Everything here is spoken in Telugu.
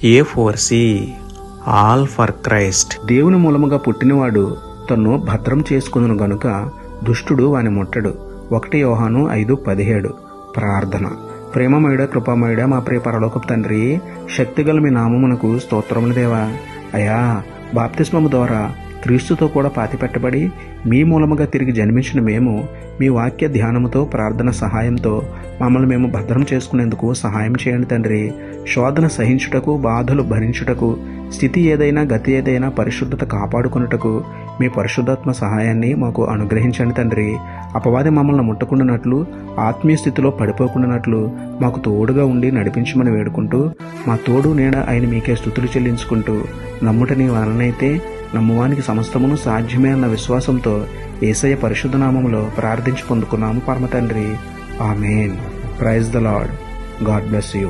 A4C, all for Christ. దేవుని మూలముగా పుట్టినవాడు తన్ను భద్రం చేసుకొనును గనుక దుష్టుడు వాని ముట్టడు. 1 యోహాను 5:17. ప్రార్థన. ప్రేమమయుడ, కృపామయుడ, మా ప్రియ పరలోకపు తండ్రి, శక్తిగల మీ నామమునకు స్తోత్రములు దేవా. అయా, బాప్తిస్మము ద్వారా క్రీస్తుతో కూడా పాతిపెట్టబడి మీ మూలముగా తిరిగి జన్మించిన మేము మీ వాక్య ధ్యానముతో, ప్రార్థన సహాయంతో మమ్మల్ని మేము భద్రం చేసుకునేందుకు సహాయం చేయండి తండ్రి. శోధన సహించుటకు, బాధలు భరించుటకు, స్థితి ఏదైనా, గతి ఏదైనా పరిశుద్ధత కాపాడుకున్నటకు మీ పరిశుద్ధాత్మ సహాయాన్ని మాకు అనుగ్రహించండి తండ్రి. అపవాది మమ్మల్ని ముట్టకుండానట్లు, ఆత్మీయ స్థితిలో పడిపోకుండానట్లు మాకు తోడుగా ఉండి నడిపించమని వేడుకుంటూ, మా తోడు నీడ ఆయన మీకే స్తుతులు చెల్లించుకుంటూ, నమ్ముట నీ వలనైతే నమ్మువానికి సమస్తమును సాధ్యమే అన్న విశ్వాసంతో యేసయ్య పరిశుద్ధ నామములో ప్రార్థించి పొందుకున్నాము పరమ తండ్రి. ఆమేన్. Praise the Lord. God bless you.